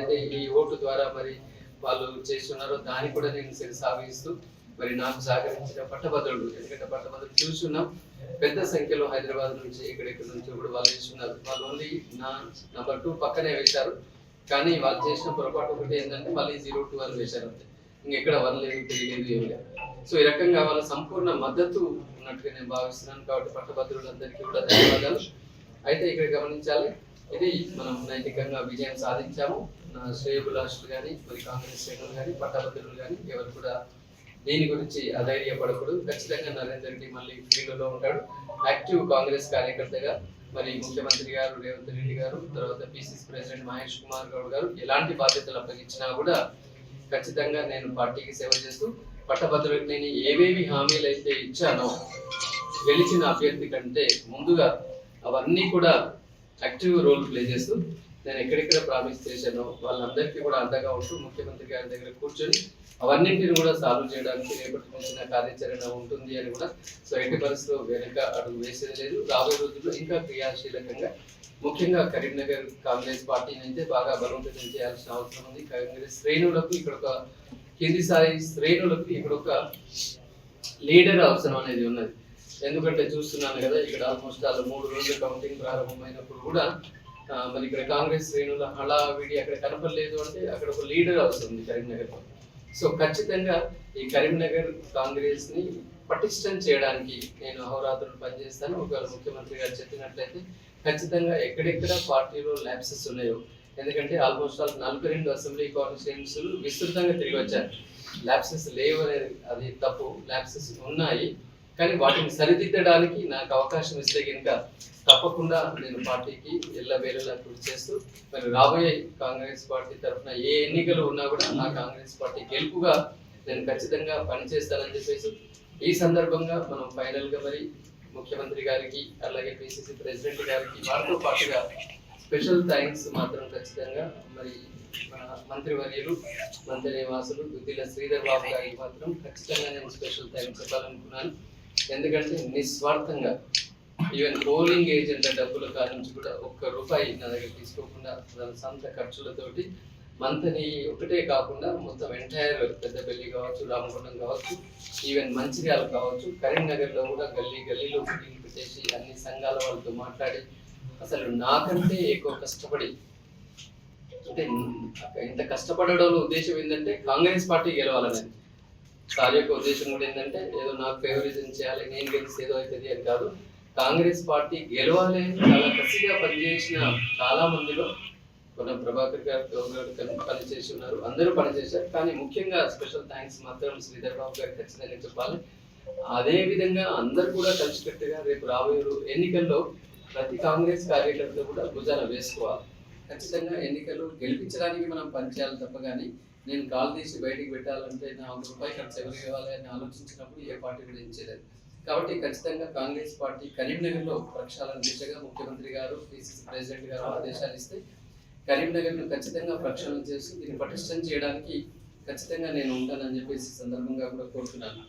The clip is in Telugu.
ఏదైతే ఈ ఓటు ద్వారా మరి వాళ్ళు చేస్తున్నారో దాన్ని కూడా నేను సాగిస్తూ మరి నాకు సహకరించిన పట్టభద్రులు, ఎందుకంటే పట్టభద్రులు చూస్తున్నాం పెద్ద సంఖ్యలో హైదరాబాద్ నుంచి ఇక్కడెక్కడి నుంచి కూడా వాళ్ళు వేస్తున్నారు. వాళ్ళు ఓన్లీ నా నంబర్ 2 పక్కనే వేశారు, కానీ వాళ్ళు చేసిన పొరపాటు ఒకటి ఏంటంటే మళ్ళీ 0-2 అని వేశారు అంతే. ఇంకెక్కడ 1 లేదు, 3 లేదు, ఏమి లేదు. సో ఈ రకంగా వాళ్ళ సంపూర్ణ మద్దతు ఉన్నట్టుగా నేను భావిస్తున్నాను. కాబట్టి పట్టభద్రులందరికీ కూడా ధన్యవాదాలు. అయితే ఇక్కడ గమనించాలి, ఇది మనం నైతికంగా విజయం సాధించాము. నా శ్రేయోభిలాషులు కానీ మరి కాంగ్రెస్ శ్రేణులు కానీ పట్టభద్రులు కానీ ఎవరు కూడా దీని గురించి అధైర్యపడకూడదు. ఖచ్చితంగా నరేందర్ రెడ్డి మళ్ళీ ఫీల్డ్లో ఉంటాడు. యాక్టివ్ కాంగ్రెస్ కార్యకర్తగా మరి ముఖ్యమంత్రి గారు రేవంత్ రెడ్డి గారు, తర్వాత పిసిసి ప్రెసిడెంట్ మహేష్ కుమార్ గౌడ్ గారు ఎలాంటి బాధ్యతలు అప్పగించినా కూడా ఖచ్చితంగా నేను పార్టీకి సేవ చేస్తూ పట్టభద్రులకు నేను ఏవేవి హామీలు అయితే ఇచ్చానో గెలిచిన అభ్యర్థి కంటే ముందుగా అవన్నీ కూడా యాక్టివ్ రోల్ ప్లే చేస్తూ నేను ఎక్కడెక్కడ ప్రామిస్ చేశానో వాళ్ళందరికీ కూడా అండగా ఉంటూ ముఖ్యమంత్రి గారి దగ్గర కూర్చొని అవన్నింటిని కూడా సాల్వ్ చేయడానికి రేపటి నుంచి కార్యాచరణ ఉంటుంది అని కూడా సో ఎట్టి పరిస్థితుల్లో వెనుక అడుగు వేసేది లేదు. రాబోయే రోజుల్లో ఇంకా క్రియాశీలకంగా ముఖ్యంగా కరీంనగర్ కాంగ్రెస్ పార్టీని అయితే బాగా బలోపేతం చేయాల్సిన అవసరం ఉంది. కాంగ్రెస్ శ్రేణులకు ఇక్కడ ఒక కింది స్థాయి శ్రేణులకు ఇక్కడ ఒక లీడర్ అవసరం అనేది ఉన్నది. ఎందుకంటే చూస్తున్నాను కదా, ఇక్కడ ఆల్మోస్ట్ 3 రోజులు కౌంటింగ్ ప్రారంభమైనప్పుడు కూడా మరి ఇక్కడ కాంగ్రెస్ శ్రేణుల హడావిడి అక్కడ కనపడలేదు. అంటే అక్కడ ఒక లీడర్ అవసరం కరీంనగర్. సో ఖచ్చితంగా ఈ కరీంనగర్ కాంగ్రెస్ ని పటిష్టం చేయడానికి నేను అహోరాత్రులు పనిచేస్తాను. ఒకవేళ ముఖ్యమంత్రి గారు చెప్పినట్లయితే ఖచ్చితంగా ఎక్కడెక్కడ పార్టీలో ల్యాప్సెస్ ఉన్నాయో, ఎందుకంటే ఆల్మోస్ట్ 42 అసెంబ్లీ కాన్స్టిట్యూన్సీలు విస్తృతంగా తిరిగి వచ్చారు. ల్యాప్సెస్ లేవు అనేది అది తప్పు, ల్యాప్సెస్ ఉన్నాయి, కానీ వాటిని సరిదిద్దడానికి నాకు అవకాశం ఇస్తే కనుక తప్పకుండా నేను పార్టీకి ఎల్లవేళలా కృషి చేస్తూ మరి రాబోయే కాంగ్రెస్ పార్టీ తరఫున ఏ ఎన్నికలు ఉన్నా కూడా ఆ కాంగ్రెస్ పార్టీ గెలుపుగా నేను ఖచ్చితంగా పనిచేస్తానని చెప్పేసి ఈ సందర్భంగా మనం ఫైనల్ గా మరి ముఖ్యమంత్రి గారికి అలాగే పిసిసి ప్రెసిడెంట్ గారికి వారితో పాటుగా స్పెషల్ థ్యాంక్స్ మాత్రం ఖచ్చితంగా మరి మంత్రివర్యులు మంత్రి నివాసులు దుద్దిల శ్రీధర్ బాబు గారికి మాత్రం ఖచ్చితంగా నేను స్పెషల్ థ్యాంక్స్ చెప్పాలనుకున్నాను. ఎందుకంటే నిస్వార్థంగా ఈవెన్ పోలింగ్ ఏజెంట్ల డబ్బుల కారించి కూడా ₹1 నా దగ్గర తీసుకోకుండా తన సొంత ఖర్చులతోటి మంత్ని ఒకటే కాకుండా మొత్తం ఎంటైర్ పెద్దపల్లి కావచ్చు, రామగుండం కావచ్చు, ఈవెన్ మంచిర్యాల కావచ్చు, కరీంనగర్లో కూడా గల్లీలో మీటింగ్ పెట్టేసి అన్ని సంఘాల వాళ్ళతో మాట్లాడి అసలు నాకంటే ఎక్కువ కష్టపడి, అంటే ఇంత కష్టపడడంలో ఉద్దేశం ఏంటంటే కాంగ్రెస్ పార్టీ గెలవాలనేది. సార్ యొక్క ఉద్దేశం కూడా ఏంటంటే ఏదో నాకు ఫేవరిజం చేయాలి, నేను గెలిస్తే ఏదో అవుతుంది అని కాదు. కాంగ్రెస్ పార్టీ గెలవాలి చాలా కసిగా పనిచేసిన చాలా మందిలో కొన్న ప్రభాకర్ గారు పనిచేసి ఉన్నారు, అందరూ పనిచేశారు. కానీ ముఖ్యంగా స్పెషల్ థ్యాంక్స్ మాత్రం శ్రీధర్ బాబు గారికి ఖచ్చితంగా చెప్పాలి. అదే విధంగా అందరు కూడా కలిసికట్టుగా రేపు రాబోయే ఎన్నికల్లో ప్రతి కాంగ్రెస్ కార్యకర్త కూడా భుజాన వేసుకోవాలి. ఖచ్చితంగా ఎన్నికలు గెలిపించడానికి మనం పనిచేయాలి తప్ప కానీ నేను కాల్ తీసి బయటికి పెట్టాలంటే నా ₹1 ఖర్చు ఎవరు ఇవ్వాలి అని ఆలోచించినప్పుడు ఏ పార్టీ కూడా ఏం చేయలేదు. కాబట్టి ఖచ్చితంగా కాంగ్రెస్ పార్టీ కరీంనగర్లో ప్రక్షాళన దిశగా ముఖ్యమంత్రి గారు పిసిసి ప్రెసిడెంట్ గారు ఆదేశాలు ఇస్తే కరీంనగర్ను ఖచ్చితంగా ప్రక్షాళన చేసి దీన్ని పటిష్టం చేయడానికి ఖచ్చితంగా నేను ఉంటానని చెప్పేసి సందర్భంగా కూడా కోరుతున్నాను.